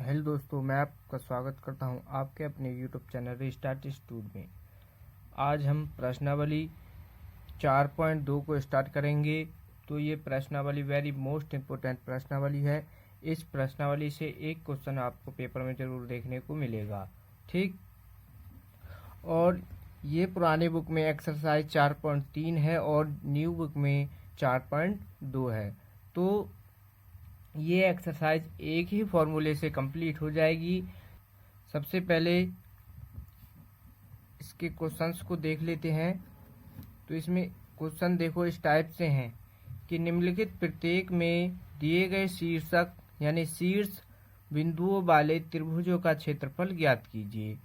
Hello दोस्तों, मैं आपका स्वागत करता हूं आपके अपने यूट्यूब चैनल रिस्टार्ट स्टूड में। आज हम प्रश्नावली 4.2 को स्टार्ट करेंगे। तो ये प्रश्नावली वेरी मोस्ट इम्पोर्टेंट प्रश्नावली है। इस प्रश्नावली से एक क्वेश्चन आपको पेपर में ज़रूर देखने को मिलेगा, ठीक। और ये पुराने बुक में एक्सरसाइज 4.3 है और न्यू बुक में 4.2 है। तो ये एक्सरसाइज एक ही फॉर्मूले से कंप्लीट हो जाएगी। सबसे पहले इसके क्वेश्चंस को देख लेते हैं। तो इसमें क्वेश्चन देखो इस टाइप से हैं कि निम्नलिखित प्रत्येक में दिए गए शीर्षक यानी शीर्ष बिंदुओं वाले त्रिभुजों का क्षेत्रफल ज्ञात कीजिए।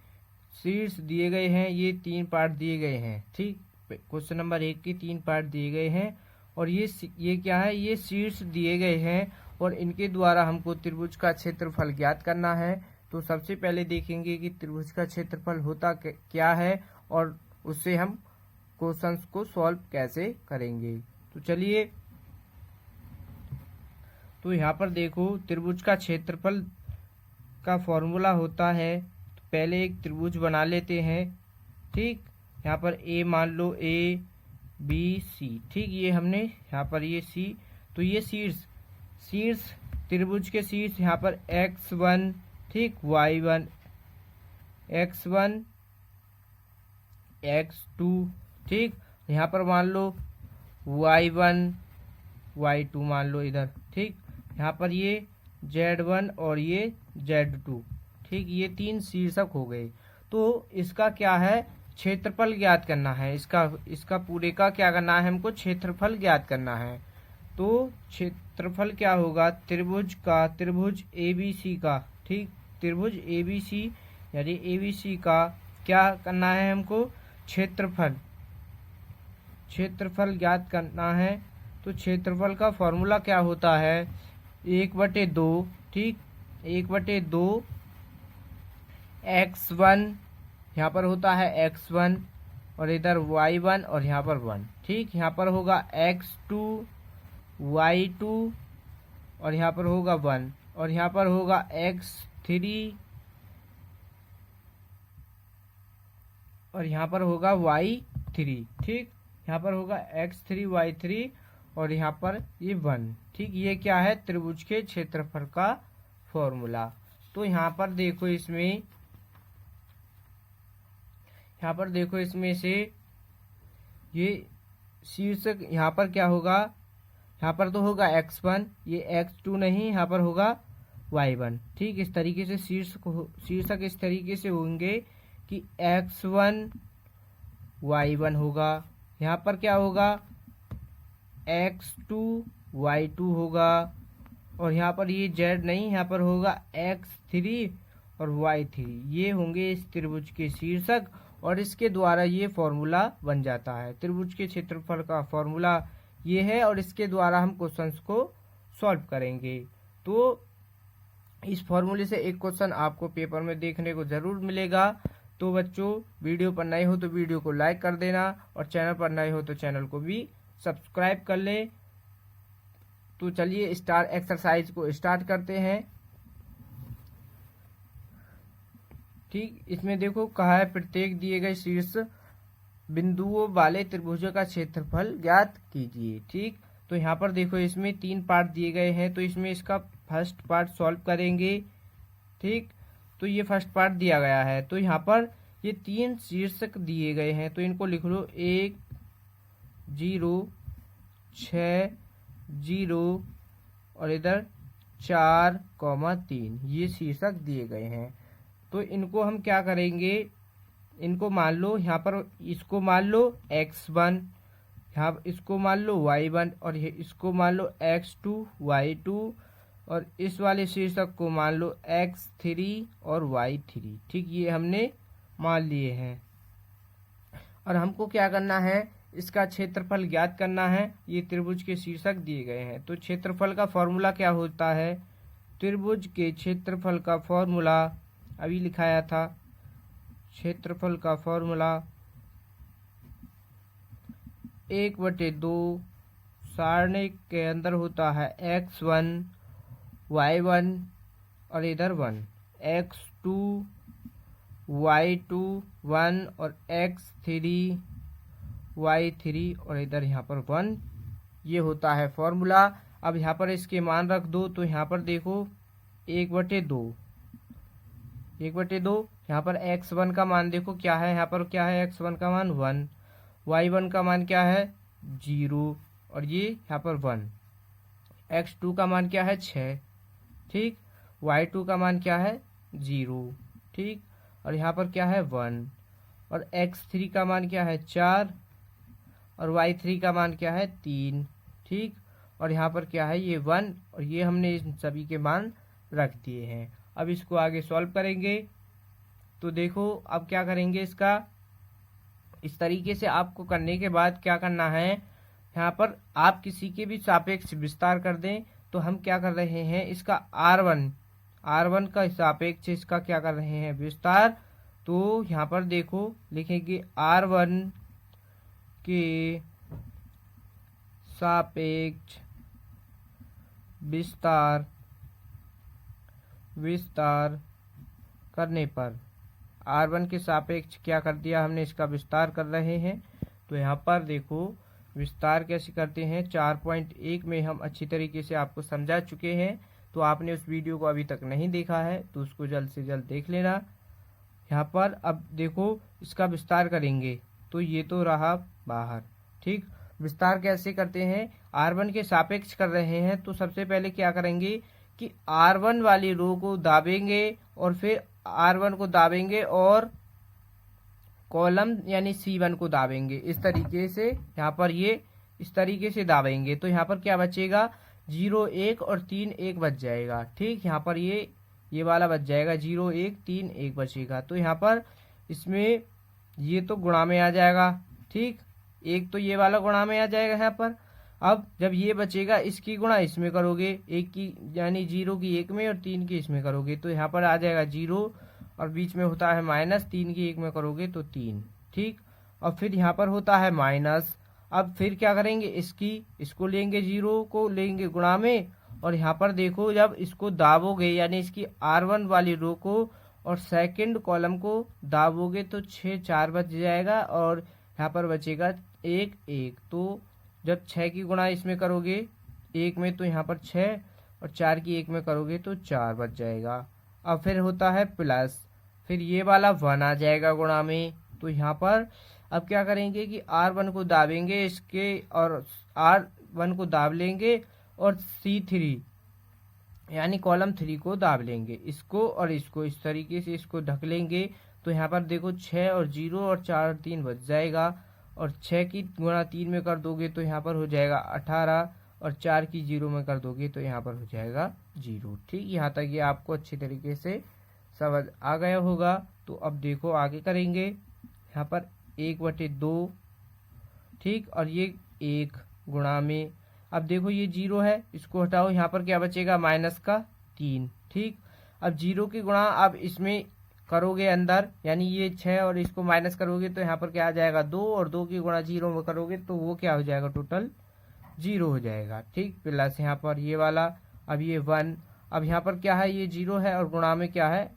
शीर्ष दिए गए हैं, ये 3 पार्ट दिए गए हैं, ठीक। क्वेश्चन नंबर 1 के 3 पार्ट दिए गए हैं और ये क्या है, ये शीर्ष दिए गए हैं और इनके द्वारा हमको त्रिभुज का क्षेत्रफल ज्ञात करना है। तो सबसे पहले देखेंगे कि त्रिभुज का क्षेत्रफल होता क्या है और उससे हम क्वेश्चंस को सॉल्व कैसे करेंगे। तो चलिए, तो यहाँ पर देखो त्रिभुज का क्षेत्रफल का फॉर्मूला होता है। तो पहले एक त्रिभुज बना लेते हैं, ठीक। यहाँ पर ए मान लो, ए बी सी, ठीक। ये हमने यहाँ पर ये सी, तो ये शीर्ष त्रिभुज के शीर्ष यहाँ पर x1, ठीक, y1, x1 x2, ठीक। यहाँ पर मान लो y1 y2 मान लो इधर, ठीक। यहाँ पर ये z1 और ये z2, ठीक। ये 3 शीर्षक हो गए। तो इसका क्या है, क्षेत्रफल ज्ञात करना है। इसका पूरे का क्या करना है, हमको क्षेत्रफल ज्ञात करना है। तो क्षेत्रफल क्या होगा, त्रिभुज ABC का, ठीक। त्रिभुज ABC यानी ABC का क्या करना है, हमको क्षेत्रफल ज्ञात करना है। तो क्षेत्रफल का फॉर्मूला क्या होता है, 1/2, ठीक। 1/2 x1, यहाँ पर होता है x1 और इधर y1 और यहाँ पर 1, ठीक। यहाँ पर होगा x2 y2 और यहाँ पर होगा 1 और यहाँ पर होगा x3 और यहाँ पर होगा y3, ठीक। यहाँ पर होगा x3 y3 और यहाँ पर ये 1, ठीक। ये क्या है, त्रिभुज के क्षेत्रफल का फॉर्मूला। तो यहाँ पर देखो इसमें से ये शीर्षक यहाँ पर क्या होगा, यहाँ पर तो होगा x1, ये x2 नहीं, यहाँ पर होगा y1, ठीक। इस तरीके से शीर्षक इस तरीके से होंगे कि x1 y1 होगा, यहाँ पर क्या होगा x2 y2 होगा और यहाँ पर ये z नहीं, यहाँ पर होगा x3 और y3। ये होंगे इस त्रिभुज के शीर्षक और इसके द्वारा ये फॉर्मूला बन जाता है। त्रिभुज के क्षेत्रफल का फॉर्मूला ये है और इसके द्वारा हम क्वेश्चंस को सॉल्व करेंगे। तो इस फॉर्मूले से एक क्वेश्चन आपको पेपर में देखने को ज़रूर मिलेगा। तो बच्चों, वीडियो पर नए हो तो वीडियो को लाइक कर देना और चैनल पर नए हो तो चैनल को भी सब्सक्राइब कर लें। तो चलिए एक्सरसाइज को स्टार्ट करते हैं, ठीक। इसमें देखो कहा है प्रत्येक दिए गए शीर्ष बिंदुओं वाले त्रिभुजों का क्षेत्रफल ज्ञात कीजिए, ठीक। तो यहाँ पर देखो इसमें 3 पार्ट दिए गए हैं। तो इसमें इसका फर्स्ट पार्ट सॉल्व करेंगे, ठीक। तो ये फर्स्ट पार्ट दिया गया है। तो यहाँ पर ये 3 शीर्षक दिए गए हैं, तो इनको लिख लो 1 0 6 0 और इधर 4, 3 ये शीर्षक दिए गए हैं। तो इनको हम क्या करेंगे, इनको मान लो यहाँ पर, इसको मान लो x1, यहाँ इसको मान लो y1 और इसको मान लो x2 y2 और इस वाले शीर्षक को मान लो x3 और y3, ठीक। ये हमने मान लिए हैं और हमको क्या करना है, इसका क्षेत्रफल ज्ञात करना है। ये त्रिभुज के शीर्षक दिए गए हैं। तो क्षेत्रफल का फॉर्मूला क्या होता है, त्रिभुज के क्षेत्रफल का फॉर्मूला अभी लिखाया था। क्षेत्रफल का फॉर्मूला 1/2 सारणी के अंदर होता है x1 y1 और इधर 1, x2 y2 1 और x3 y3 और इधर यहाँ पर 1, ये होता है फॉर्मूला। अब यहाँ पर इसके मान रख दो, तो यहाँ पर देखो 1/2 यहाँ पर x1 का मान देखो क्या है, यहाँ पर क्या है, x1 का मान 1, y1 का मान क्या है 0 और ये यहाँ पर 1, x2 का मान क्या है 6, ठीक, y2 का मान क्या है 0, ठीक, और यहाँ पर क्या है 1, और x3 का मान क्या है 4 और y3 का मान क्या है 3, ठीक, और यहाँ पर क्या है ये 1 और ये हमने इन सभी के मान रख दिए हैं। अब इसको आगे सॉल्व करेंगे तो देखो अब क्या करेंगे, इसका इस तरीके से आपको करने के बाद क्या करना है, यहाँ पर आप किसी के भी सापेक्ष विस्तार कर दें। तो हम क्या कर रहे हैं, इसका R1 का सापेक्ष इसका क्या कर रहे हैं विस्तार। तो यहाँ पर देखो लिखेंगे R1 के सापेक्ष विस्तार करने पर, R1 के सापेक्ष क्या कर दिया हमने, इसका विस्तार कर रहे हैं। तो यहाँ पर देखो विस्तार कैसे करते हैं, 4.1 में हम अच्छी तरीके से आपको समझा चुके हैं। तो आपने उस वीडियो को अभी तक नहीं देखा है तो उसको जल्द से जल्द देख लेना। यहाँ पर अब देखो इसका विस्तार करेंगे तो ये तो रहा बाहर, ठीक। विस्तार कैसे करते हैं, R1 के सापेक्ष कर रहे हैं तो सबसे पहले क्या करेंगे कि R1 वाली रो को दाबेंगे और फिर R1 को दाबेंगे और कॉलम यानी C1 को दाबेंगे। इस तरीके से यहाँ पर ये इस तरीके से दाबेंगे तो यहाँ पर क्या बचेगा 0 1 और 3 1 बच जाएगा, ठीक। यहाँ पर ये वाला बच जाएगा 0 1 3 1 बचेगा। तो यहाँ पर इसमें ये तो गुणा में आ जाएगा, ठीक, एक तो ये वाला गुणा में आ जाएगा यहाँ पर। अब जब ये बचेगा इसकी गुणा इसमें करोगे, एक की यानी 0 की 1 में और 3 की इसमें करोगे तो यहाँ पर आ जाएगा 0 और बीच में होता है माइनस, 3 की 1 में करोगे तो 3, ठीक। और फिर यहाँ पर होता है माइनस। अब फिर क्या करेंगे, इसको लेंगे 0 को लेंगे गुणा में और यहाँ पर देखो जब इसको दाबोगे यानी इसकी R1 वाली रो को और सेकंड कॉलम को दाबोगे तो 6 4 बच जाएगा और यहाँ पर बचेगा 1 1। तो जब 6 की गुणा इसमें करोगे 1 में तो यहाँ पर 6 और 4 की 1 में करोगे तो 4 बच जाएगा। अब फिर होता है प्लस, फिर ये वाला 1 आ जाएगा गुणा में। तो यहाँ पर अब क्या करेंगे कि R1 को दाबेंगे इसके और R1 को दाब लेंगे और C3 यानी कॉलम 3 को दाब लेंगे, इसको और इसको इस तरीके से इसको ढक लेंगे। तो यहाँ पर देखो 6 और 0 और 4 और 3 बच जाएगा और 6 की गुणा 3 में कर दोगे तो यहाँ पर हो जाएगा 18 और 4 की 0 में कर दोगे तो यहाँ पर हो जाएगा 0, ठीक। यहाँ तक ये आपको अच्छी तरीके से समझ आ गया होगा। तो अब देखो आगे करेंगे, यहाँ पर 1/2, ठीक, और ये 1 गुणा में। अब देखो ये 0 है, इसको हटाओ, यहाँ पर क्या बचेगा माइनस का 3, ठीक। अब 0 की गुणा अब इसमें करोगे अंदर यानी ये 6 और इसको माइनस करोगे तो यहाँ पर क्या आ जाएगा 2 और 2 की गुणा 0 में करोगे तो वो क्या हो जाएगा टोटल 0 हो जाएगा, ठीक। प्लस यहाँ पर ये वाला, अब ये 1, अब यहाँ पर क्या है ये 0 है और गुणा में क्या है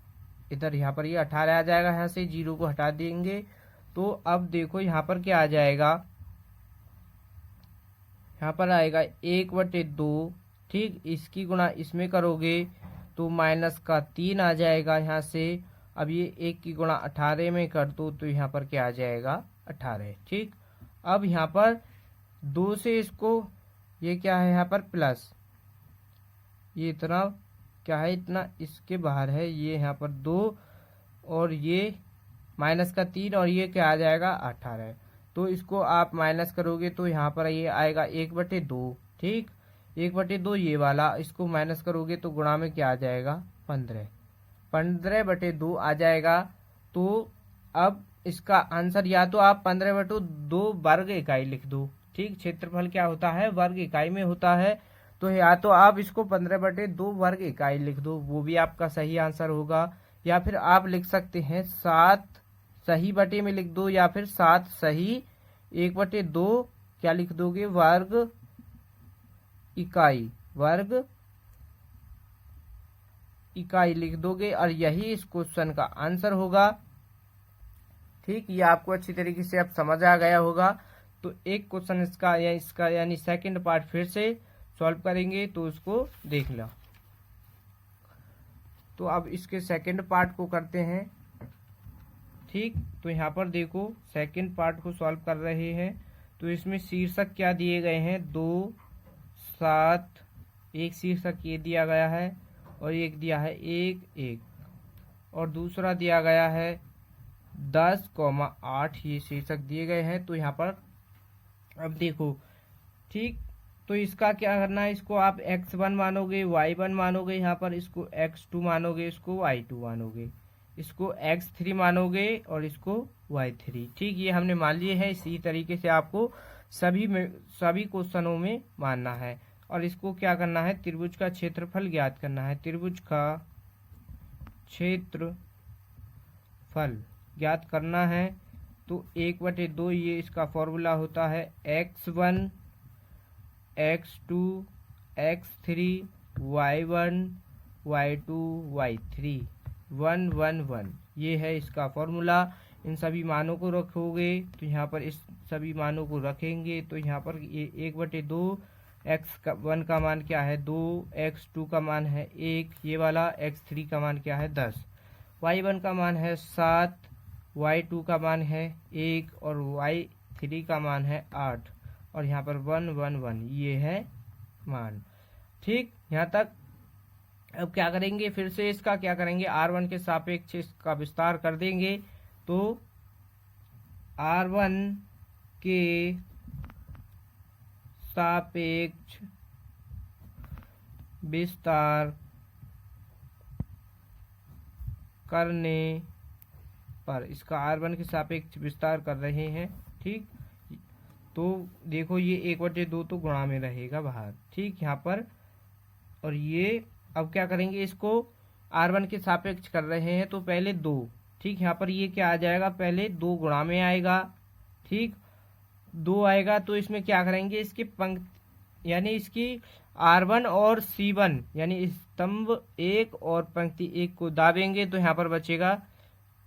इधर, यहाँ पर ये 18 आ जाएगा, यहाँ से 0 को हटा देंगे। तो अब देखो यहाँ पर क्या आ जाएगा, यहाँ पर आएगा 1/2, ठीक। इसकी गुणा इसमें करोगे तो माइनस का 3 आ जाएगा यहाँ से। अब ये 1 की गुणा 18 में कर दो तो यहाँ पर क्या आ जाएगा 18, ठीक। अब यहाँ पर 2 से इसको, ये क्या है यहाँ पर प्लस, ये इतना क्या है इतना इसके बाहर है, ये यहाँ पर 2 और ये माइनस का 3 और ये क्या आ जाएगा 18। तो इसको आप माइनस करोगे तो यहाँ पर ये आएगा 1/2, ठीक। 1/2 ये वाला, इसको माइनस करोगे तो गुणा में क्या आ जाएगा 15/2 आ जाएगा। तो अब इसका आंसर या तो आप 15/2 वर्ग इकाई लिख दो, ठीक। क्षेत्रफल क्या होता है वर्ग इकाई में होता है, तो या तो आप इसको 15/2 वर्ग इकाई लिख दो, वो भी आपका सही आंसर होगा। या फिर आप लिख सकते हैं 7 सही बटे में लिख दो, या फिर 7 सही 1/2 क्या लिख दोगे वर्ग इकाई लिख दोगे और यही इस क्वेश्चन का आंसर होगा। ठीक, ये आपको अच्छी तरीके से अब समझ आ गया होगा। तो एक क्वेश्चन इसका यानी सेकंड पार्ट फिर से सॉल्व करेंगे, तो उसको देख लो। तो अब इसके सेकंड पार्ट को करते हैं। ठीक, तो यहाँ पर देखो सेकंड पार्ट को सॉल्व कर रहे हैं। तो इसमें शीर्षक क्या दिए गए हैं, 2, 7, एक शीर्षक ये दिया गया है और एक दिया है 1, 1 और दूसरा दिया गया है 10, 8 ये शीर्षक दिए गए हैं। तो यहाँ पर अब देखो, ठीक, तो इसका क्या करना है, इसको आप x1 मानोगे, y1 मानोगे, यहाँ पर इसको x2 मानोगे, इसको y2 मानोगे, इसको x3 मानोगे और इसको y3। ठीक, ये हमने मान लिए हैं। इसी तरीके से आपको सभी क्वेश्चनों में मानना है। और इसको क्या करना है, त्रिभुज का क्षेत्रफल ज्ञात करना है। त्रिभुज का क्षेत्रफल ज्ञात करना है। तो 1/2 ये इसका फॉर्मूला होता है, x1, x2, x3, y1, y2, y3, 1, 1, 1 ये है इसका फॉर्मूला। इन सभी मानों को रखोगे तो यहाँ पर इस सभी मानों को रखेंगे तो यहाँ पर ये 1/2 x1 का मान क्या है 2, x2 का मान है 1, ये वाला x3 का मान क्या है 10, y1 का मान है 7, y2 का मान है 1 और y3 का मान है 8 और यहाँ पर 1, 1, 1 ये है मान। ठीक, यहाँ तक। अब क्या करेंगे, फिर से इसका क्या करेंगे, r1 के सापेक्ष इसका विस्तार कर देंगे। तो r1 के सापेक्ष विस्तार करने पर, इसका r1 के सापेक्ष विस्तार कर रहे हैं। ठीक, तो देखो ये 1/2 तो गुणा में रहेगा बाहर। ठीक, यहाँ पर और ये अब क्या करेंगे, इसको r1 के सापेक्ष कर रहे हैं तो पहले 2। ठीक, यहाँ पर ये क्या आ जाएगा, पहले 2 गुणा में आएगा। ठीक, 2 आएगा तो इसमें क्या करेंगे, इसकी पंक्ति यानी इसकी r1 और c1 यानी स्तंभ 1 और पंक्ति 1 को दाबेंगे तो यहाँ पर बचेगा,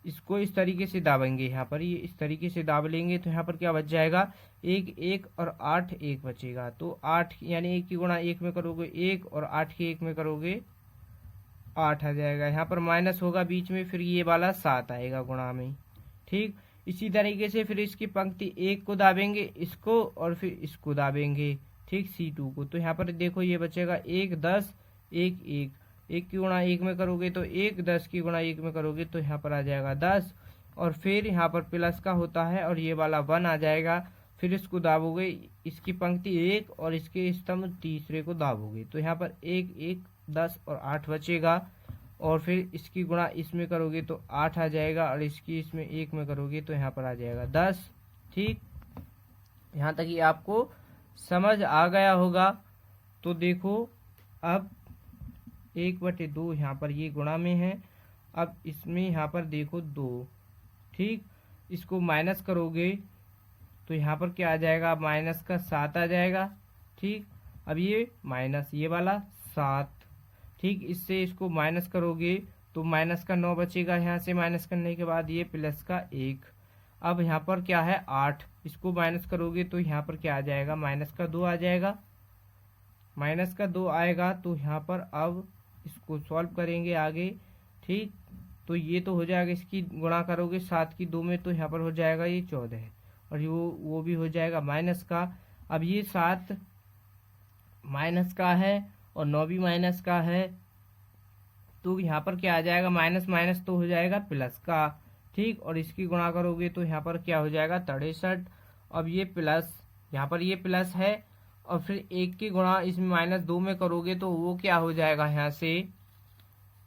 इसको इस तरीके से दाबेंगे, यहाँ पर ये इस तरीके से दाब लेंगे तो यहाँ पर क्या बच जाएगा, 1, 1 और 8 1 बचेगा। तो 8 यानी 1 की गुणा 1 में करोगे 1 और 8 की 1 में करोगे 8 आ जाएगा। यहाँ पर माइनस होगा बीच में, फिर ये वाला 7 आएगा गुणा में। ठीक, इसी तरीके से फिर इसकी पंक्ति 1 को दाबेंगे, इसको और फिर इसको दाबेंगे। ठीक, C2 को। तो यहाँ पर देखो ये बचेगा 1, 10, 1, 1, 1 की गुणा 1 में करोगे तो 1, 10 की गुणा 1 में करोगे तो यहाँ पर आ जाएगा 10 और फिर यहाँ पर प्लस का होता है और ये वाला 1 आ जाएगा। फिर इसको दाबोगे, इसकी पंक्ति 1 और इसके स्तंभ तीसरे को दाबोगे तो यहाँ पर 1, 1, 10 और 8 बचेगा और फिर इसकी गुणा इसमें करोगे तो 8 आ जाएगा और इसकी इसमें 1 में करोगे तो यहाँ पर आ जाएगा 10। ठीक, यहाँ तक ये आपको समझ आ गया होगा। तो देखो अब 1/2 यहाँ पर ये गुणा में है, अब इसमें यहाँ पर देखो 2। ठीक, इसको माइनस करोगे तो यहाँ पर क्या आ जाएगा, माइनस का 7 आ जाएगा। ठीक, अब ये माइनस ये वाला 7। ठीक, इससे इसको माइनस करोगे तो माइनस का 9 बचेगा, यहाँ से माइनस करने के बाद ये प्लस का 1। अब यहाँ पर क्या है 8, इसको माइनस करोगे तो यहाँ पर क्या आ जाएगा, माइनस का 2 आ जाएगा। माइनस का 2 आएगा तो यहाँ पर अब इसको सॉल्व करेंगे आगे। ठीक, तो ये तो हो जाएगा, इसकी गुणा करोगे 7 की 2 में तो यहाँ पर हो जाएगा ये 14 और वो भी हो जाएगा माइनस का। अब ये 7 माइनस का है और 9 भी माइनस का है तो यहाँ पर क्या आ जाएगा, माइनस माइनस तो हो जाएगा प्लस का। ठीक, और इसकी गुणा करोगे तो यहाँ पर क्या हो जाएगा 63। अब ये प्लस, यहाँ पर ये प्लस है और फिर 1 की गुणा इसमें -2 में करोगे तो वो क्या हो जाएगा, यहाँ से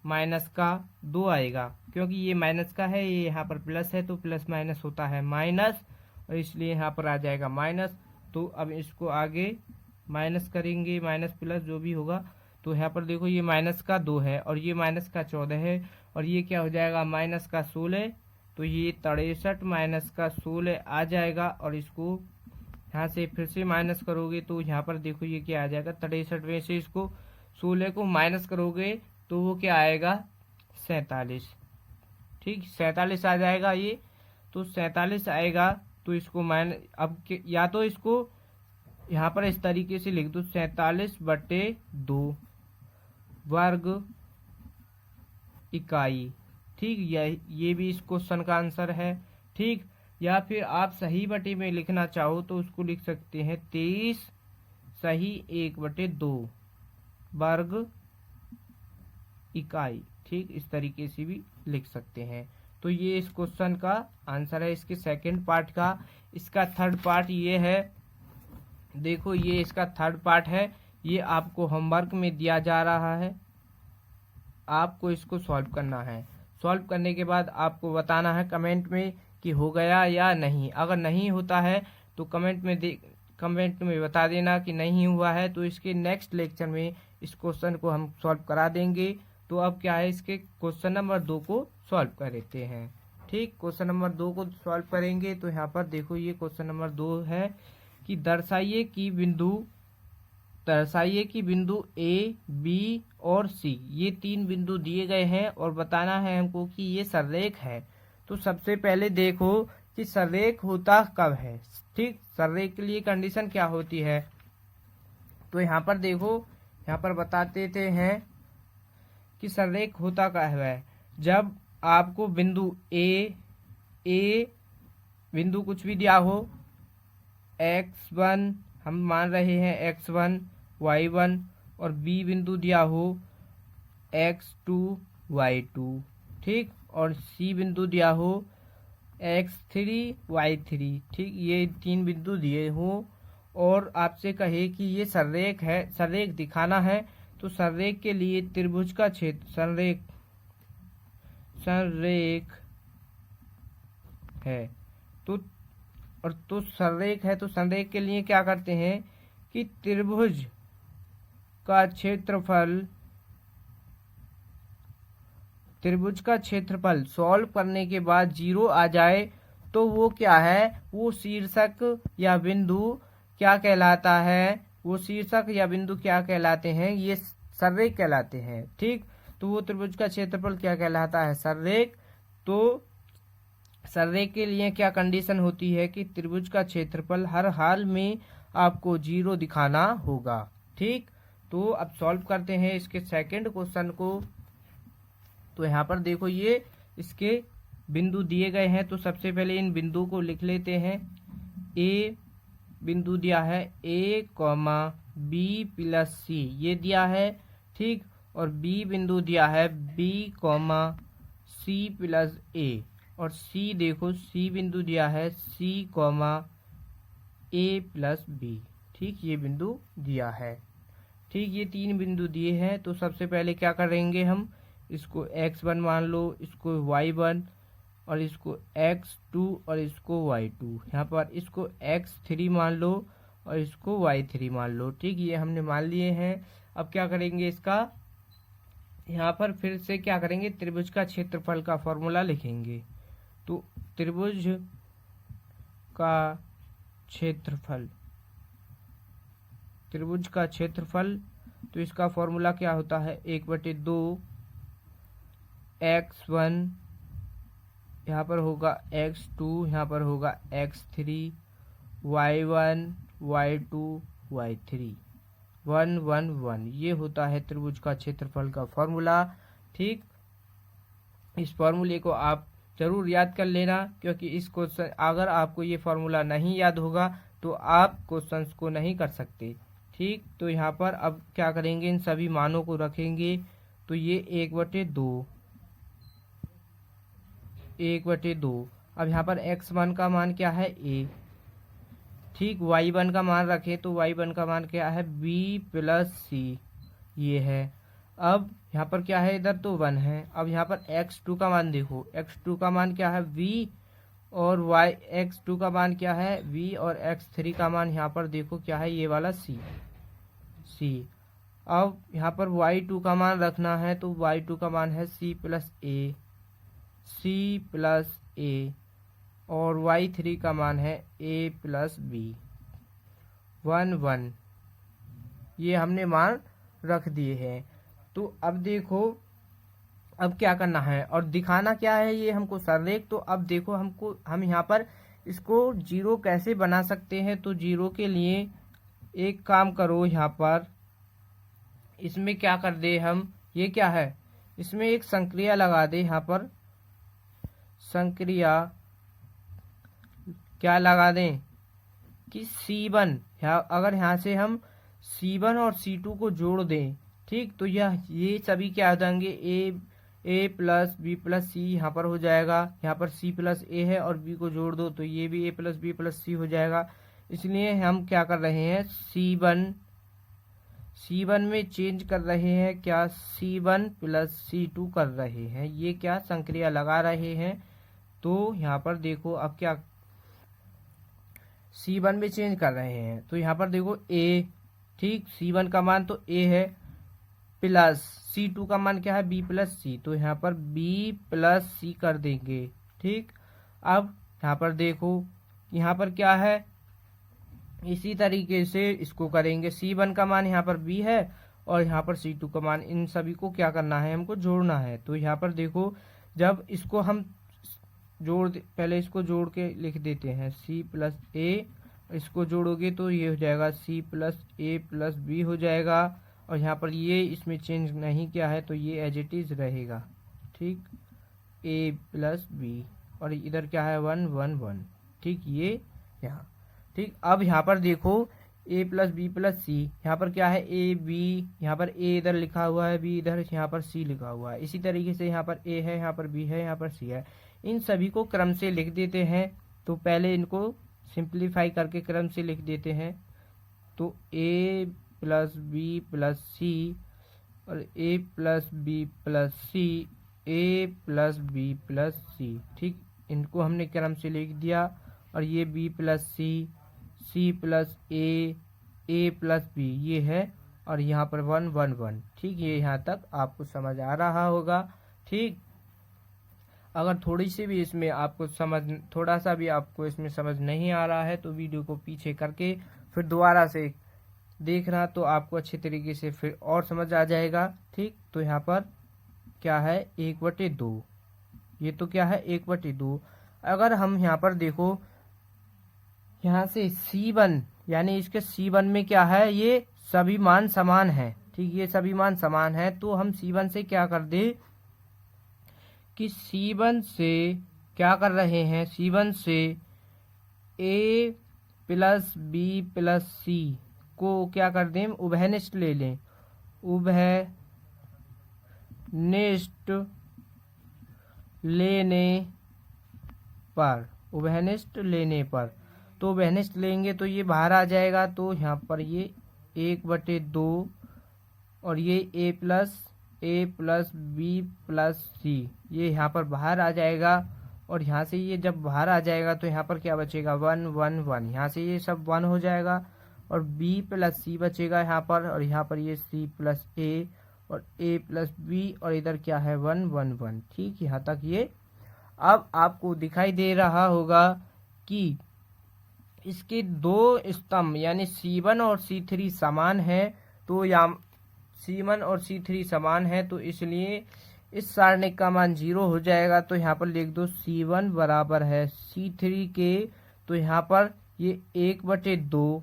माइनस का 2 आएगा क्योंकि ये माइनस का है, ये यहाँ पर प्लस है तो प्लस माइनस होता है माइनस और इसलिए यहाँ पर आ जाएगा माइनस। तो अब इसको आगे माइनस करेंगे, माइनस प्लस जो भी होगा। तो यहाँ पर देखो ये माइनस का 2 है और ये माइनस का 14 है और ये क्या हो जाएगा माइनस का 16। तो ये 63 माइनस का 16 आ जाएगा और इसको यहाँ से फिर से माइनस करोगे तो यहाँ पर देखो ये क्या आ जाएगा 63 में से इसको 16 को माइनस करोगे तो वो क्या आएगा 47। ठीक, 47 आ जाएगा ये। तो 47 आएगा तो इसको अब या तो इसको यहाँ पर इस तरीके से लिख दो 47/2 वर्ग इकाई। ठीक, ये भी इस क्वेश्चन का आंसर है। ठीक, या फिर आप सही बटे में लिखना चाहो तो उसको लिख सकते हैं 23 सही 1/2 वर्ग इकाई। ठीक, इस तरीके से भी लिख सकते हैं। तो ये इस क्वेश्चन का आंसर है, इसके सेकंड पार्ट का। इसका थर्ड पार्ट ये है, देखो ये इसका थर्ड पार्ट है। ये आपको होमवर्क में दिया जा रहा है, आपको इसको सॉल्व करना है। सॉल्व करने के बाद आपको बताना है कमेंट में कि हो गया या नहीं। अगर नहीं होता है तो कमेंट में बता देना कि नहीं हुआ है, तो इसके नेक्स्ट लेक्चर में इस क्वेश्चन को हम सॉल्व करा देंगे। तो अब क्या है, इसके क्वेश्चन नंबर 2 को सॉल्व कर देते हैं। ठीक, क्वेश्चन नंबर 2 को सॉल्व करेंगे तो यहाँ पर देखो ये क्वेश्चन नंबर 2 है कि दर्शाइए कि बिंदु ए, बी और सी, ये 3 बिंदु दिए गए हैं और बताना है हमको कि ये सररेख है। तो सबसे पहले देखो कि सररेख होता कब है। ठीक, सररेख के लिए कंडीशन क्या होती है, तो यहाँ पर देखो, यहाँ पर बता देते हैं कि सररेख होता कब है। जब आपको बिंदु ए बिंदु कुछ भी दिया हो, x1 हम मान रहे हैं x1 y1, और बी बिंदु दिया हो x2 y2। ठीक, और सी बिंदु दिया हो x3 y3। ठीक, ये 3 बिंदु दिए हो और आपसे कहे कि ये सररेख है, सररेख दिखाना है। तो सररेख के लिए त्रिभुज का क्षेत्र सररेख है, तो सररेख है, तो सररेख के लिए क्या करते हैं कि त्रिभुज का क्षेत्रफल सॉल्व करने के बाद 0 आ जाए तो वो क्या है, वो शीर्षक या बिंदु क्या कहलाता है, वो शीर्षक या बिंदु क्या कहलाते हैं, ये सररेख कहलाते हैं। ठीक, तो वो त्रिभुज का क्षेत्रफल क्या कहलाता है, सररेख। तो सररेख के लिए क्या कंडीशन होती है कि त्रिभुज का क्षेत्रफल हर हाल में आपको 0 दिखाना होगा। ठीक, तो अब सॉल्व करते हैं इसके सेकंड क्वेश्चन को। तो यहाँ पर देखो ये इसके बिंदु दिए गए हैं, तो सबसे पहले इन बिंदु को लिख लेते हैं। ए बिंदु दिया है a, b + c, ये दिया है। ठीक, और बी बिंदु दिया है b, c + a, और सी देखो सी बिंदु दिया है c, a + b। ठीक, ये बिंदु दिया है। ठीक, ये 3 बिंदु दिए हैं। तो सबसे पहले क्या करेंगे, हम इसको x1 मान लो, इसको y1, और इसको x2 और इसको y2। यहाँ पर इसको x3 मान लो और इसको y3 मान लो। ठीक, ये हमने मान लिए हैं। अब क्या करेंगे, इसका यहाँ पर फिर से क्या करेंगे, त्रिभुज का क्षेत्रफल का फॉर्मूला लिखेंगे। तो त्रिभुज का क्षेत्रफल, तो इसका फॉर्मूला क्या होता है, 1/2 x1, यहाँ पर होगा x2, यहाँ पर होगा x3, y1 y2 y3, 1 1 1, ये होता है त्रिभुज का क्षेत्रफल का फॉर्मूला। ठीक, इस फॉर्मूले को आप जरूर याद कर लेना, क्योंकि इस क्वेश्चन अगर आपको ये फॉर्मूला नहीं याद होगा तो आप क्वेश्चंस को नहीं कर सकते। ठीक, तो यहाँ पर अब क्या करेंगे, इन सभी मानों को रखेंगे। तो ये 1/2 अब यहाँ पर x1 का मान क्या है, a। ठीक, y1 का मान रखें तो y1 का मान क्या है, b + c, ये है। अब यहाँ पर क्या है, इधर तो 1 है। अब यहाँ पर x2 का मान देखो, x2 का मान क्या है, v, और x2 का मान क्या है, v, और x3 का मान यहाँ पर देखो क्या है, ये वाला c। अब यहाँ पर y2 का मान रखना है, तो y2 का मान है c + a, और y3 का मान है a + b, 1 1, ये हमने मान रख दिए हैं। तो अब देखो अब क्या करना है और दिखाना क्या है, ये हमको सररेख। तो अब देखो हम यहाँ पर इसको जीरो कैसे बना सकते हैं। तो जीरो के लिए एक काम करो, यहाँ पर इसमें क्या कर दे हम, ये क्या है, इसमें एक संक्रिया लगा दे। यहाँ पर संक्रिया क्या लगा दें कि C1, अगर यहाँ से हम C1 और C2 को जोड़ दें, ठीक, तो ये सभी क्या हो जाएंगे, ए प्लस बी प्लस सी यहाँ पर हो जाएगा। यहाँ पर C प्लस ए है और B को जोड़ दो तो ये भी A प्लस बी प्लस सी हो जाएगा। इसलिए हम क्या कर रहे हैं, C1 में चेंज कर रहे हैं, क्या C1 प्लस C2 कर रहे हैं, ये क्या संक्रिया लगा रहे हैं। तो यहाँ पर देखो अब क्या C1 में चेंज कर रहे हैं, तो यहाँ पर देखो A, ठीक, C1 का मान तो A है, प्लस C2 का मान क्या है, B प्लस सी, तो यहाँ पर B प्लस सी कर देंगे, ठीक। अब यहाँ पर देखो यहाँ पर क्या है, इसी तरीके से इसको करेंगे। C1 का मान यहाँ पर B है और यहाँ पर C2 का मान, इन सभी को क्या करना है, हमको जोड़ना है। तो यहाँ पर देखो जब इसको हम पहले इसको जोड़ के लिख देते हैं, C प्लस ए, इसको जोड़ोगे तो ये हो जाएगा C प्लस ए प्लस बी हो जाएगा। और यहाँ पर ये इसमें चेंज नहीं किया है तो ये एज इट इज रहेगा, ठीक, A प्लस बी, और इधर क्या है 1 1 1, ठीक, ये यहाँ, ठीक। अब यहाँ पर देखो A प्लस बी प्लस सी, यहाँ पर क्या है ए बी, यहाँ पर A इधर लिखा हुआ है, B इधर, यहाँ पर C लिखा हुआ है। इसी तरीके से यहाँ पर A है, यहाँ पर B है, यहाँ पर C है। इन सभी को क्रम से लिख देते हैं। तो पहले इनको सिंप्लीफाई करके क्रम से लिख देते हैं। तो A plus B plus C और A plus B plus C, A plus B plus C, ठीक, इनको हमने क्रम से लिख दिया। और ये B plus C, C plus A, A plus B, ये है, और यहाँ पर 1 1 1, ठीक। ये यहाँ तक आपको समझ आ रहा होगा, ठीक। अगर थोड़ी सी भी इसमें आपको थोड़ा सा भी आपको इसमें समझ नहीं आ रहा है तो वीडियो को पीछे करके फिर दोबारा से देखना, तो आपको अच्छे तरीके से फिर और समझ आ जाएगा, ठीक। तो यहाँ पर क्या है 1/2, ये तो क्या है 1/2। अगर हम यहाँ पर देखो, यहाँ से C1 यानी इसके C1 में क्या है, ये सभी मान समान है, ठीक, ये सभी मान समान है। तो हम C1 से क्या कर दे कि C1 से क्या कर रहे हैं, C1 से A प्लस बी प्लस सी को क्या कर दें, उभयनिष्ठ ले लें, उभयनिष्ठ लेने पर, तो उभयनिष्ठ लेंगे तो ये बाहर आ जाएगा। तो यहाँ पर ये 1/2 और ये A प्लस बी प्लस सी, ये यहाँ पर बाहर आ जाएगा। और यहाँ से ये जब बाहर आ जाएगा तो यहाँ पर क्या बचेगा 1 1 1, यहाँ से ये सब 1 हो जाएगा। और B प्लस सी बचेगा यहाँ पर, और यहाँ पर ये C प्लस ए और A प्लस बी, और इधर क्या है 1 1 1, ठीक, यहाँ तक ये। अब आपको दिखाई दे रहा होगा कि इसके दो स्तंभ यानी C1 और C3 समान है। तो यहाँ C1 और C3 समान है, तो इसलिए इस सारणिक का मान 0 हो जाएगा। तो यहाँ पर लिख दो C1 बराबर है C3 के, तो यहाँ पर ये 1/2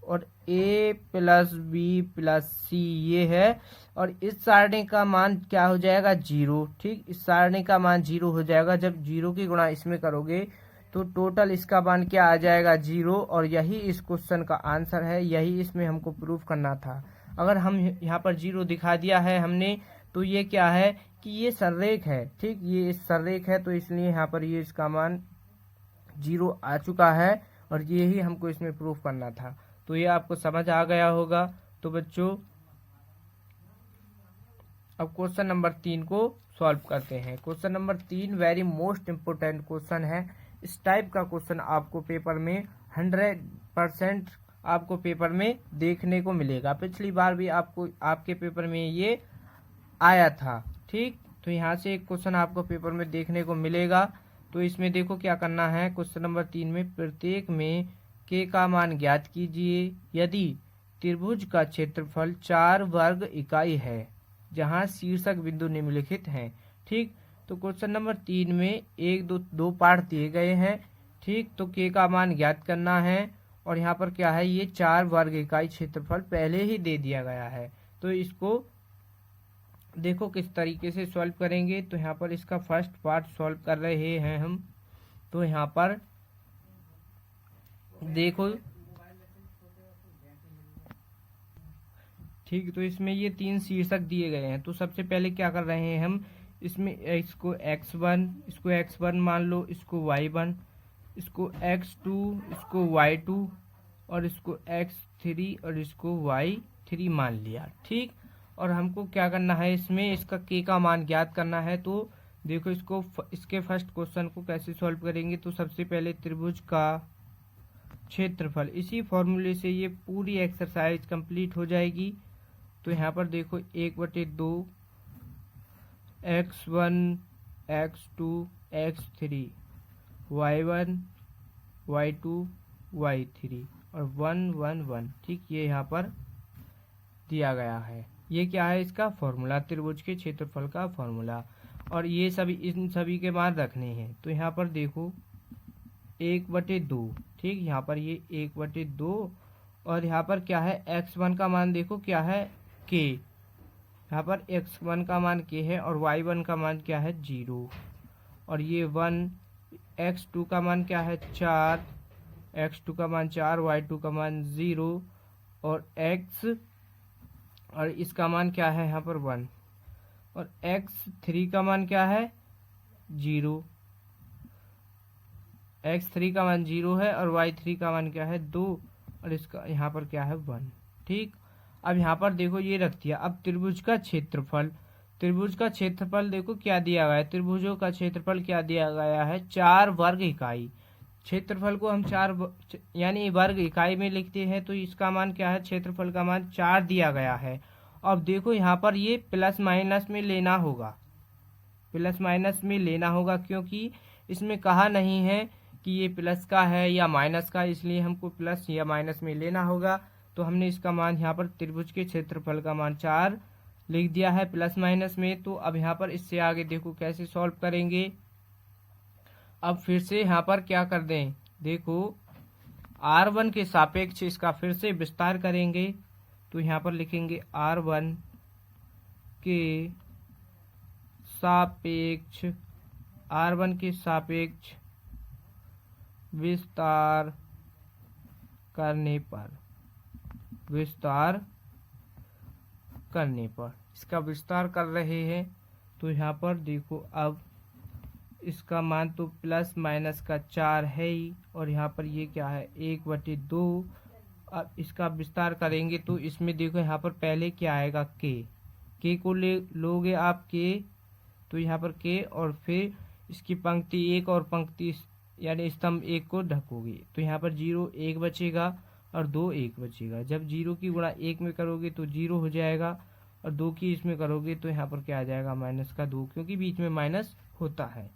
और A प्लस बी प्लस सी ये है, और इस सारणी का मान क्या हो जाएगा 0, ठीक, इस सारणी का मान 0 हो जाएगा। जब 0 की गुणा इसमें करोगे तो टोटल इसका मान क्या आ जाएगा 0, और यही इस क्वेश्चन का आंसर है, यही इसमें हमको प्रूफ करना था। अगर हम यहाँ पर 0 दिखा दिया है हमने, तो ये क्या है कि ये सररेख है, ठीक, ये इस सररेख है, तो इसलिए यहाँ पर ये इसका मान 0 आ चुका है, और ये ही हमको इसमें प्रूफ करना था। तो ये आपको समझ आ गया होगा। तो बच्चों अब क्वेश्चन नंबर 3 को सॉल्व करते हैं। Question number 3 very most important question है। इस टाइप का क्वेश्चन आपको पेपर में 100% आपको पेपर में देखने को मिलेगा। पिछली बार भी आपको आपके पेपर में ये आया था, ठीक। तो यहाँ से एक क्वेश्चन आपको पेपर में देखने को मिलेगा। तो इसमें देखो क्या करना है। क्वेश्चन नंबर 3 में प्रत्येक में k का मान ज्ञात कीजिए यदि त्रिभुज का क्षेत्रफल 4 वर्ग इकाई है जहाँ शीर्षक बिंदु निम्नलिखित हैं। ठीक, तो क्वेश्चन नंबर 3 में एक दो पार्ट दिए गए हैं। ठीक, तो के का मान ज्ञात करना है और यहाँ पर क्या है, ये 4 वर्ग इकाई क्षेत्रफल पहले ही दे दिया गया है। तो इसको देखो किस तरीके से सॉल्व करेंगे। तो यहाँ पर इसका फर्स्ट पार्ट सॉल्व कर रहे हैं हम। तो यहाँ पर देखो, ठीक, तो इसमें ये 3 शीर्षक दिए गए हैं। तो सबसे पहले क्या कर रहे हैं हम, इसमें इसको x1, इसको x1 मान लो, इसको y1, इसको x2, इसको y2 और इसको x3 और इसको y3 मान लिया। ठीक, और हमको क्या करना है, इसमें इसका k का मान ज्ञात करना है। तो देखो इसके फर्स्ट क्वेश्चन को कैसे सॉल्व करेंगे। तो सबसे पहले त्रिभुज का क्षेत्रफल, इसी फॉर्मूले से ये पूरी एक्सरसाइज कंप्लीट हो जाएगी। तो यहाँ पर देखो 1/2 x1 x2 x3 y1 y2 y3 और 1 1 1। ठीक, ये यहाँ पर दिया गया है। ये क्या है, इसका फॉर्मूला, त्रिभुज के क्षेत्रफल का फॉर्मूला। और ये सभी, इन सभी के मान रखने हैं। तो यहाँ पर देखो 1/2। ठीक, यहाँ पर ये 1/2 और यहाँ पर क्या है, x1 का मान देखो क्या है, k। यहाँ पर x1 का मान k है और y1 का मान क्या है, 0 और ये 1। x2 का मान क्या है, 4, x2 का मान 4, y2 का मान 0 और x और इसका मान क्या है यहाँ पर 1 और x3 का मान क्या है, 0। x3 का मान 0 है और y3 का मान क्या है, 2 और इसका यहाँ पर क्या है, 1। ठीक, अब यहाँ पर देखो ये रख दिया। अब त्रिभुज का क्षेत्रफल, त्रिभुज का क्षेत्रफल देखो क्या दिया गया है, त्रिभुजों का क्षेत्रफल क्या दिया गया है, 4 वर्ग इकाई। क्षेत्रफल को हम 4 यानी वर्ग इकाई में लिखते हैं। तो इसका मान क्या है, क्षेत्रफल का मान 4 दिया गया है। अब देखो यहाँ पर ये प्लस माइनस में लेना होगा, प्लस माइनस में लेना होगा, क्योंकि इसमें कहा नहीं है कि ये प्लस का है या माइनस का, इसलिए हमको प्लस या माइनस में लेना होगा। तो हमने इसका मान यहाँ पर त्रिभुज के क्षेत्रफल का मान 4 लिख दिया है प्लस माइनस में। तो अब यहाँ पर इससे आगे देखो कैसे सॉल्व करेंगे। अब फिर से यहाँ पर क्या कर दें, देखो r1 के सापेक्ष इसका फिर से विस्तार करेंगे। तो यहाँ पर लिखेंगे r1 के सापेक्ष, r1 के सापेक्ष विस्तार करने पर, विस्तार करने पर इसका विस्तार कर रहे हैं। तो यहाँ पर देखो अब इसका मान तो प्लस माइनस का 4 है ही और यहाँ पर ये क्या है, 1/2। अब इसका विस्तार करेंगे तो इसमें देखो यहाँ पर पहले क्या आएगा, के को लोगे आप के, तो यहाँ पर के और फिर इसकी पंक्ति 1 और पंक्ति यानी स्तंभ 1 को ढकोगे। तो यहाँ पर 0 1 बचेगा और 2 1 बचेगा। जब 0 की गुणा 1 में करोगे तो 0 हो जाएगा और 2 की इसमें करोगे तो यहाँ पर क्या आ जाएगा, माइनस का 2, क्योंकि बीच में माइनस होता है।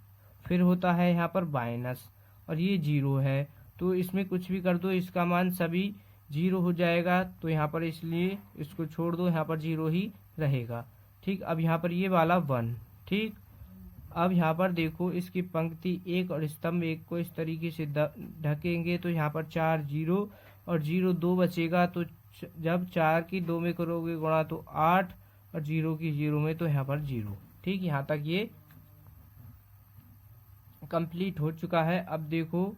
फिर होता है यहाँ पर माइनस और ये 0 है, तो इसमें कुछ भी कर दो इसका मान सभी 0 हो जाएगा। तो यहाँ पर इसलिए इसको छोड़ दो, यहाँ पर 0 ही रहेगा। ठीक, अब यहाँ पर ये वाला 1। ठीक, अब यहाँ पर देखो इसकी पंक्ति 1 और स्तंभ 1 को इस तरीके से ढकेंगे। तो यहाँ पर 4 0 और 0 2 बचेगा। तो जब 4 की 2 में करोगे गुणा तो 8 और 0 की 0 में तो यहाँ पर 0। ठीक, यहाँ तक ये कंप्लीट हो चुका है। अब देखो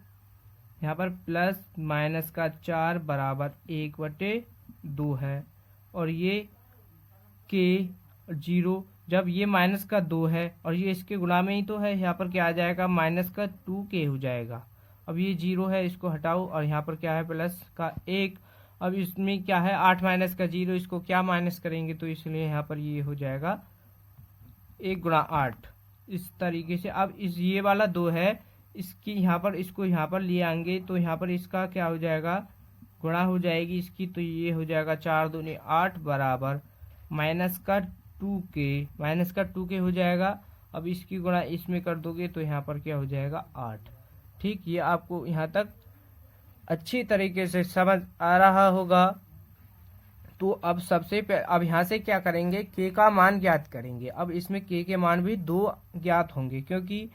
यहाँ पर प्लस माइनस का 4 बराबर 1/2 है और ये के 0, जब ये माइनस का 2 है और ये इसके गुणा में ही तो है, यहाँ पर क्या आ जाएगा, माइनस का 2k हो जाएगा। अब ये 0 है, इसको हटाओ और यहाँ पर क्या है, प्लस का 1। अब इसमें क्या है, 8 माइनस का 0, इसको क्या माइनस करेंगे, तो इसलिए यहाँ पर ये हो जाएगा 1 गुणा 8 इस तरीके से। अब इस ये वाला 2 है, इसकी यहाँ पर इसको यहाँ पर ले आएंगे तो यहाँ पर इसका क्या हो जाएगा, गुणा हो जाएगी इसकी। तो ये हो जाएगा 4 दूनी 8 बराबर माइनस का 2k, माइनस का 2k हो जाएगा। अब इसकी गुणा इसमें कर दोगे तो यहाँ पर क्या हो जाएगा 8। ठीक, ये आपको यहाँ तक अच्छी तरीके से समझ आ रहा होगा। तो अब अब यहाँ से क्या करेंगे, के का मान ज्ञात करेंगे। अब इसमें के मान भी 2 ज्ञात होंगे, क्योंकि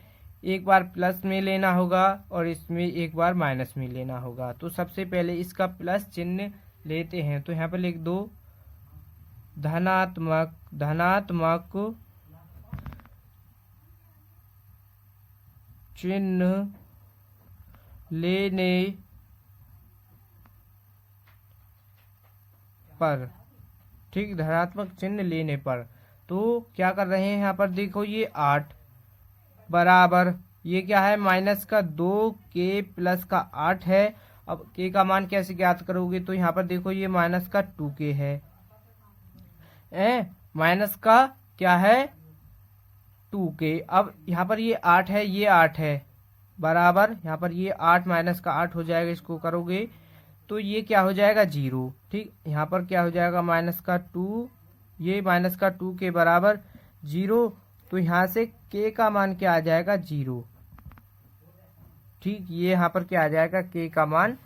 एक बार प्लस में लेना होगा और इसमें एक बार माइनस में लेना होगा। तो सबसे पहले इसका प्लस चिन्ह लेते हैं, तो यहाँ पर लिख दो धनात्मक चिन्ह लेने पर, ठीक, धनात्मक चिन्ह लेने पर। तो क्या कर रहे हैं यहाँ पर, देखो ये 8 बराबर, ये क्या है, माइनस का 2 के प्लस का 8 है। अब के का मान कैसे ज्ञात करोगे, तो यहाँ पर देखो ये माइनस का 2 के है, माइनस का क्या है 2 के। अब यहाँ पर ये 8 है, ये 8 है, बराबर यहाँ पर ये 8 माइनस का 8 हो जाएगा, इसको करोगे तो ये क्या हो जाएगा 0, ठीक। यहाँ पर क्या हो जाएगा माइनस का 2, ये माइनस का 2 के बराबर 0। तो यहाँ से के का मान क्या आ जाएगा 0, ठीक। ये यहाँ पर क्या आ जाएगा के का मान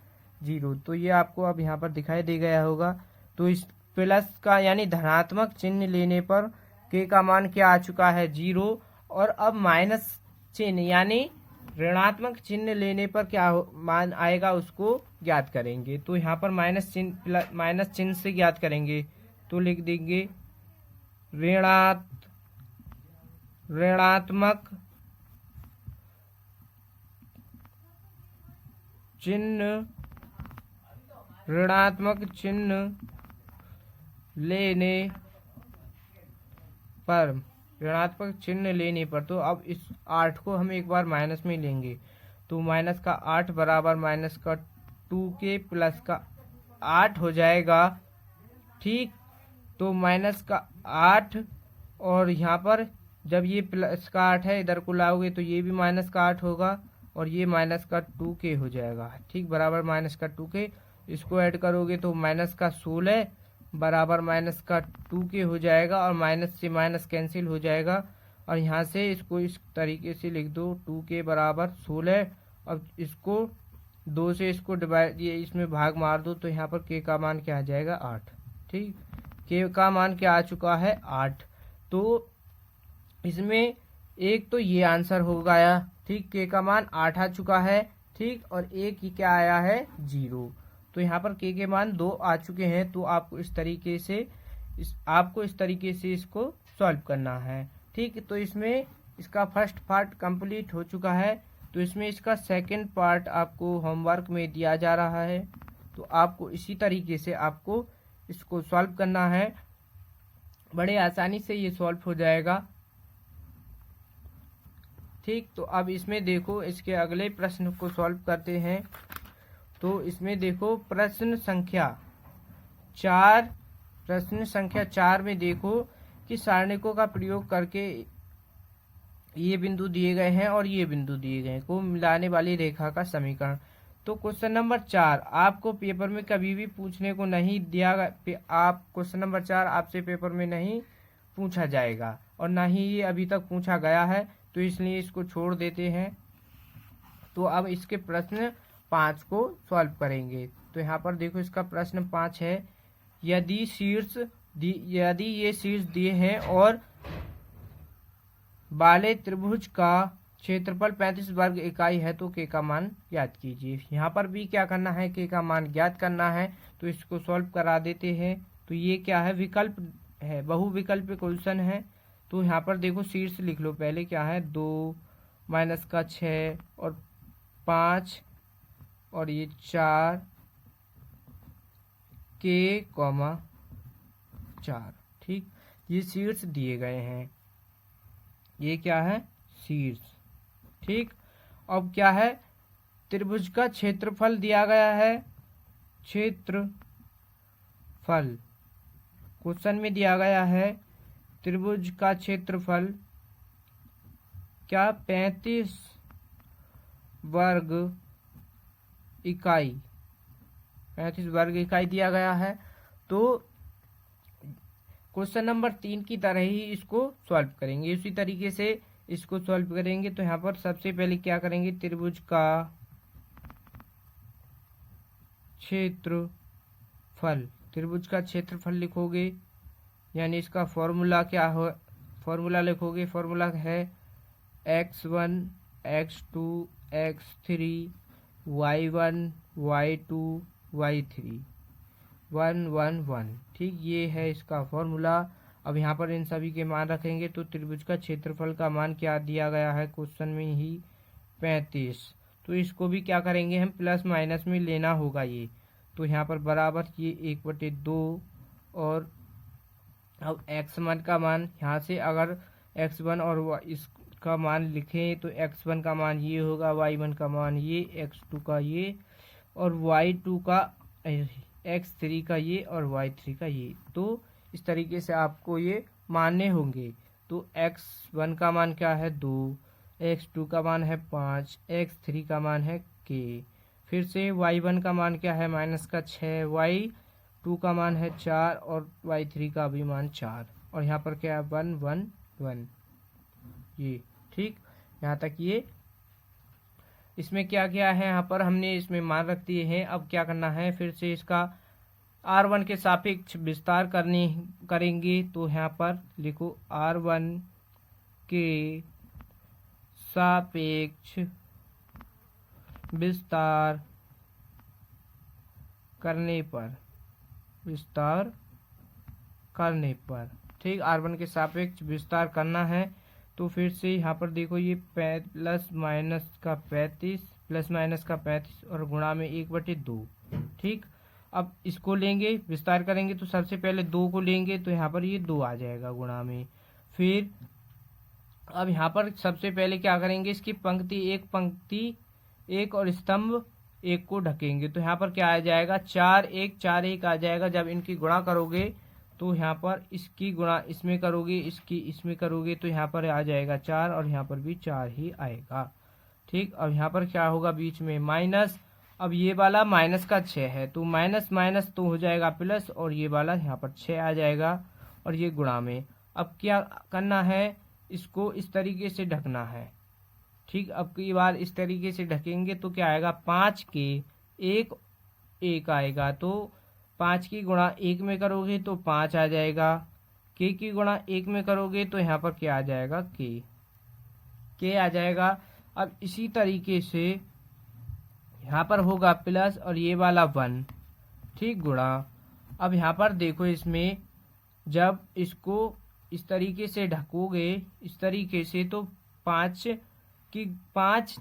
0। तो ये आपको अब यहाँ पर दिखाई दे गया होगा। तो इस प्लस का यानी धनात्मक चिन्ह लेने पर के का मान क्या आ चुका है 0। और अब माइनस चिन्ह यानी ऋणात्मक चिन्ह लेने पर क्या मान आएगा उसको ज्ञात करेंगे। तो यहाँ पर माइनस चिन्ह से ज्ञात करेंगे, तो लिख देंगे ऋणात्मक चिन्ह लेने पर, ऋणात्मक चिन्ह लेने पर। तो अब इस 8 को हम एक बार माइनस में लेंगे, तो माइनस का 8 बराबर माइनस का 2 के प्लस का 8 हो जाएगा, ठीक। तो माइनस का 8 और यहाँ पर जब ये प्लस का 8 है इधर को लाओगे तो ये भी माइनस का 8 होगा और ये माइनस का 2 के हो जाएगा, ठीक, बराबर माइनस का 2 के। इसको ऐड करोगे तो माइनस का 16 बराबर माइनस का 2 के हो जाएगा और माइनस से माइनस कैंसिल हो जाएगा। और यहाँ से इसको इस तरीके से लिख दो 2 के बराबर 16। अब इसको 2 से इसको डिवाइड, ये इसमें भाग मार दो, तो यहाँ पर के का मान क्या आ जाएगा 8, ठीक। के का मान क्या आ चुका है 8। तो इसमें एक तो ये आंसर हो गया, ठीक, के का मान 8 आ चुका है, ठीक। और एक ही क्या आया है 0। तो यहाँ पर के मान 2 आ चुके हैं। तो आपको इस तरीके से इसको सॉल्व करना है, ठीक। तो इसमें इसका फर्स्ट पार्ट कंप्लीट हो चुका है। तो इसमें इसका सेकंड पार्ट आपको होमवर्क में दिया जा रहा है। तो आपको इसी तरीके से आपको इसको सॉल्व करना है, बड़े आसानी से ये सॉल्व हो जाएगा, ठीक। तो अब इसमें देखो इसके अगले प्रश्न को सॉल्व करते हैं। तो इसमें देखो प्रश्न संख्या 4 में देखो कि सारणिकों का प्रयोग करके ये बिंदु दिए गए हैं और ये बिंदु दिए गए हैं को मिलाने वाली रेखा का समीकरण। तो क्वेश्चन नंबर 4 आपको पेपर में कभी भी पूछने को नहीं दिया गया, क्वेश्चन नंबर 4 आपसे पेपर में नहीं पूछा जाएगा और ना ही ये अभी तक पूछा गया है, तो इसलिए इसको छोड़ देते हैं। तो अब इसके प्रश्न 5 को सॉल्व करेंगे। तो यहाँ पर देखो इसका प्रश्न 5 है, यदि ये शीर्ष दिए हैं और वाले त्रिभुज का क्षेत्रफल 35 वर्ग इकाई है तो के का मान ज्ञात कीजिए। यहाँ पर भी क्या करना है, के का मान ज्ञात करना है। तो इसको सॉल्व करा देते हैं। तो ये क्या है, विकल्प है, बहुविकल्प क्वेश्चन है। तो यहाँ पर देखो शीर्ष लिख लो पहले, क्या है 2 माइनस का 6 और 5 और ये 4 के 4, ठीक। ये शीर्ष दिए गए हैं, ये क्या है शीर्ष, ठीक। अब क्या है, त्रिभुज का क्षेत्रफल दिया गया है, क्षेत्रफल क्वेश्चन में दिया गया है। त्रिभुज का क्षेत्रफल क्या 35 वर्ग इकाई, 35 वर्ग इकाई दिया गया है। तो क्वेश्चन नंबर 3 की तरह ही इसको सॉल्व करेंगे, उसी तरीके से इसको सॉल्व करेंगे। तो यहाँ पर सबसे पहले क्या करेंगे, त्रिभुज का त्रिभुज का क्षेत्रफल लिखोगे, यानी इसका फॉर्मूला क्या हो, फॉर्मूला लिखोगे। फॉर्मूला है x1 x2 x3 y1 y2 y3 1 1 1। ठीक, ये है इसका फॉर्मूला। अब यहाँ पर इन सभी के मान रखेंगे तो त्रिभुज का क्षेत्रफल का मान क्या दिया गया है क्वेश्चन में ही, 35। तो इसको भी क्या करेंगे हम, प्लस माइनस में लेना होगा ये। तो यहाँ पर बराबर ये 1/2। और अब x1 का मान यहाँ से अगर x1 और इसका मान लिखें तो x1 का मान ये होगा, y1 का मान ये, x2 का ये, और y2 का, x3 का ये, और y3 का ये। तो इस तरीके से आपको ये मानने होंगे। तो x1 का मान क्या है 2, x2 का मान है 5, x3 का मान है k। फिर से y1 का मान क्या है -6, y2 का मान है 4, और y3 का भी मान 4, और यहाँ पर क्या है 1 1 1। ये ठीक, यहाँ तक ये। इसमें क्या क्या है, यहाँ पर हमने इसमें मान रख दिए हैं। अब क्या करना है, फिर से इसका r1 के सापेक्ष विस्तार करेंगे। तो यहाँ पर लिखो r1 के सापेक्ष विस्तार करने पर ठीक, r1 के सापेक्ष विस्तार करना है। तो फिर से यहाँ पर देखो ये प्लस माइनस का 35 और गुणा में 1/2। ठीक, अब इसको लेंगे, विस्तार करेंगे तो सबसे पहले 2 को लेंगे, तो यहाँ पर ये 2 आ जाएगा गुणा में। फिर अब यहाँ पर सबसे पहले क्या करेंगे, इसकी पंक्ति एक और स्तंभ एक को ढकेंगे। तो यहाँ पर क्या आ जाएगा, 4 1 आ जाएगा। जब इनकी गुणा करोगे तो यहाँ पर इसकी गुणा इसमें करोगे, इसकी इसमें करोगे, तो यहाँ पर आ जाएगा 4, और यहाँ पर भी 4 ही आएगा। ठीक, अब यहाँ पर क्या होगा, बीच में माइनस। अब ये वाला माइनस का 6 है, तो माइनस माइनस तो हो जाएगा प्लस, और ये वाला यहाँ पर 6 आ जाएगा, और ये गुणा में। अब क्या करना है, इसको इस तरीके से ढकना है। ठीक, अब की बार इस तरीके से ढकेंगे तो क्या आएगा, 5 के 1 आएगा। तो 5 की गुणा 1 में करोगे तो 5 आ जाएगा। k की गुणा 1 में करोगे तो यहाँ पर क्या आ जाएगा, k आ जाएगा। अब इसी तरीके से यहाँ पर होगा प्लस, और ये वाला 1। ठीक, गुणा। अब यहाँ पर देखो, इसमें जब इसको इस तरीके से ढकोगे, इस तरीके से, तो 5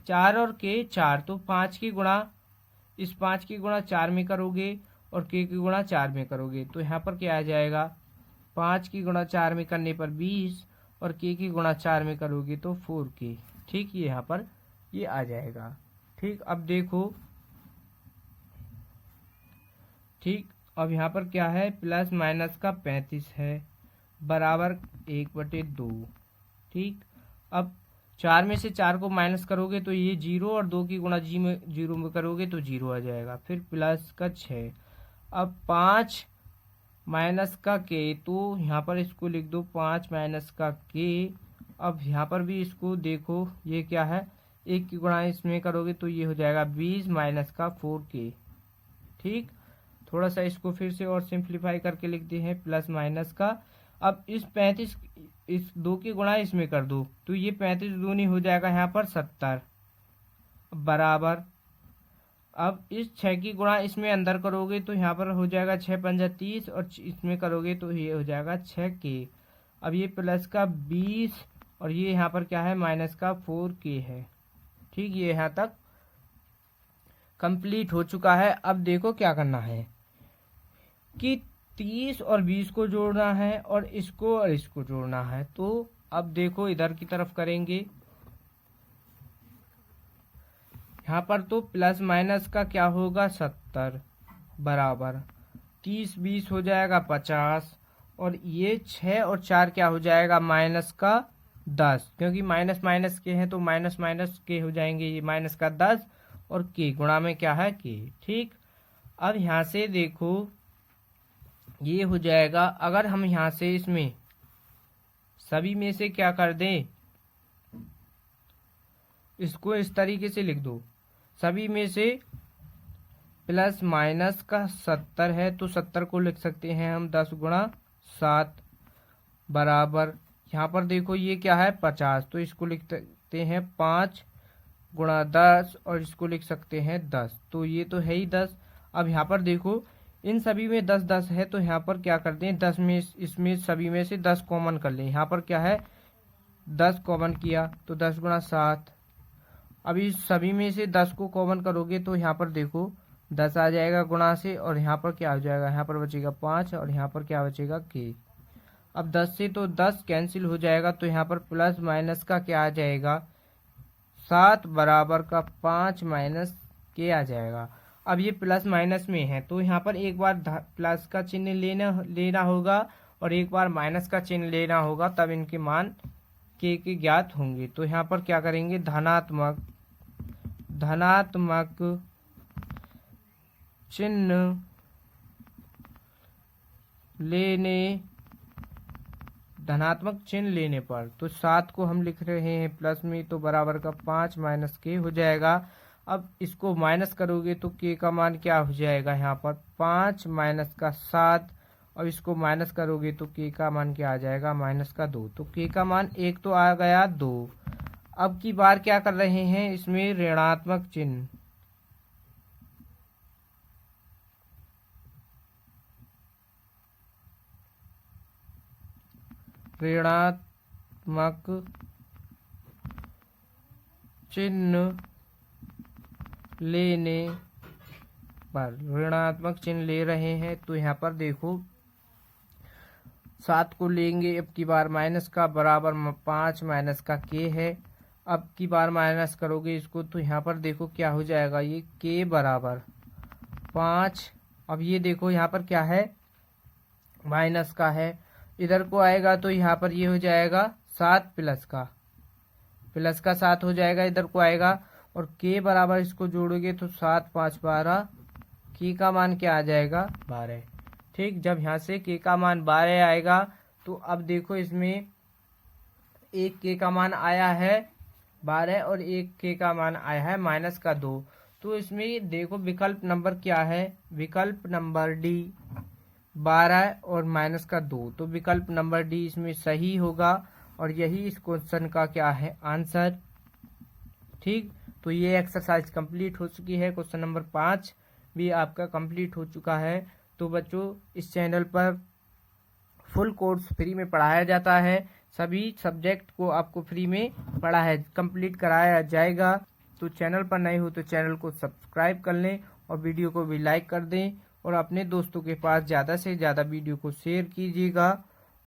4 और k 4, तो 5 की गुणा, इस 5 की गुणा 4 में करोगे, और k की गुणा 4 में करोगे, तो यहाँ पर क्या आ जाएगा, 5 की गुणा 4 में करने पर 20, और k की गुणा 4 में करोगे तो 4k। ठीक, ये यहाँ पर ये आ जाएगा। ठीक, अब देखो, ठीक, अब यहाँ पर क्या है, प्लस माइनस का 35 है, बराबर 1/2। ठीक, अब 4 में से 4 को माइनस करोगे तो ये 0, और 2 की गुणा 0 में करोगे तो 0 आ जाएगा। फिर प्लस का 6। अब 5 माइनस का k, तो यहाँ पर इसको लिख दो 5 माइनस का k। अब यहाँ पर भी इसको देखो, ये क्या है, 1 की गुणा इसमें करोगे तो ये हो जाएगा 20 माइनस का 4k। ठीक, थोड़ा सा इसको फिर से और सिंप्लीफाई करके लिखते हैं, प्लस माइनस का। अब इस 35, इस 2 की गुणा इसमें कर दो, तो ये 35 दूनी हो जाएगा यहाँ पर 70, बराबर। अब इस 6 की गुणा इसमें अंदर करोगे तो यहाँ पर हो जाएगा 6 पंजा 30, और इसमें करोगे तो ये हो जाएगा 6k। अब ये प्लस का 20, और ये यहाँ पर क्या है, माइनस का 4k है। ठीक, ये यहाँ तक कंप्लीट हो चुका है। अब देखो क्या करना है कि 30 और 20 को जोड़ना है, और इसको जोड़ना है। तो अब देखो इधर की तरफ करेंगे, यहाँ पर तो प्लस माइनस का क्या होगा, 70, बराबर 30 20 हो जाएगा 50, और ये 6 और 4 क्या हो जाएगा, माइनस का 10, क्योंकि माइनस माइनस के हैं तो माइनस माइनस के हो जाएंगे, ये माइनस का 10, और के गुणा में क्या है, के। ठीक, अब यहाँ से देखो ये हो जाएगा, अगर हम यहाँ से इसमें सभी में से क्या कर दें, इसको इस तरीके से लिख दो, सभी में से प्लस माइनस का 70 है, तो 70 को लिख सकते हैं हम 10 गुणा 7 बराबर, यहाँ पर देखो ये क्या है 50, तो इसको लिख सकते हैं 5 गुणा 10 और इसको लिख सकते हैं 10, तो ये तो है ही 10। अब यहाँ पर देखो इन सभी में 10 10 है, तो यहाँ पर क्या करते हैं 10 में इसमें सभी में से 10 कॉमन कर लें। यहाँ पर क्या है 10 कॉमन किया तो 10 गुणा 7। अब इस सभी में से 10 को कॉमन करोगे तो यहाँ पर देखो 10 आ जाएगा गुणा से, और यहाँ पर क्या हो जाएगा, यहाँ पर बचेगा 5 और यहाँ पर क्या बचेगा k। अब 10 से तो 10 कैंसिल हो जाएगा, तो यहाँ पर प्लस माइनस का क्या आ जाएगा 7 बराबर का 5 माइनस k आ जाएगा। अब ये प्लस माइनस में है, तो यहाँ पर एक बार प्लस का चिन्ह लेना होगा और एक बार माइनस का चिन्ह लेना होगा, तब इनके मान k के ज्ञात होंगे। तो यहाँ पर क्या करेंगे धनात्मक चिन्ह धनात्मक चिन्ह लेने पर, तो 7 को हम लिख रहे हैं प्लस में, तो बराबर का 5 माइनस k हो जाएगा। अब इसको माइनस करोगे तो k का मान क्या हो जाएगा, यहाँ पर 5 माइनस का 7, और इसको माइनस करोगे तो k का मान क्या आ जाएगा माइनस का 2, तो k का मान 1 तो आ गया 2। अब की बार क्या कर रहे हैं इसमें ऋणात्मक चिन्ह, चिन्ह लेने पर ऋणात्मक चिन्ह ले रहे हैं। तो यहाँ पर देखो 7 को लेंगे अब की बार माइनस का, बराबर 5 माइनस का k है। अब की बार माइनस करोगे इसको तो यहाँ पर देखो क्या हो जाएगा, ये k बराबर 5। अब ये देखो यहाँ पर क्या है माइनस का है, इधर को आएगा तो यहाँ पर ये हो जाएगा 7 प्लस का 7 हो जाएगा, इधर को आएगा और k बराबर इसको जोड़ोगे तो 7 5 12, k का मान क्या आ जाएगा 12। ठीक, जब यहाँ से k का मान 12 आएगा तो अब देखो इसमें एक k का मान आया है 12 और एक k का मान आया है माइनस का 2। तो इसमें देखो विकल्प नंबर क्या है, विकल्प नंबर डी 12 और माइनस का 2, तो विकल्प नंबर डी इसमें सही होगा और यही इस क्वेश्चन का क्या है आंसर। ठीक, तो ये एक्सरसाइज कंप्लीट हो चुकी है, क्वेश्चन नंबर 5 भी आपका कंप्लीट हो चुका है। तो बच्चों इस चैनल पर फुल कोर्स फ्री में पढ़ाया जाता है, सभी सब्जेक्ट को आपको फ्री में कंप्लीट कराया जाएगा। तो चैनल पर नए हो तो चैनल को सब्सक्राइब कर लें और वीडियो को भी लाइक कर दें और अपने दोस्तों के पास ज़्यादा से ज़्यादा वीडियो को शेयर कीजिएगा।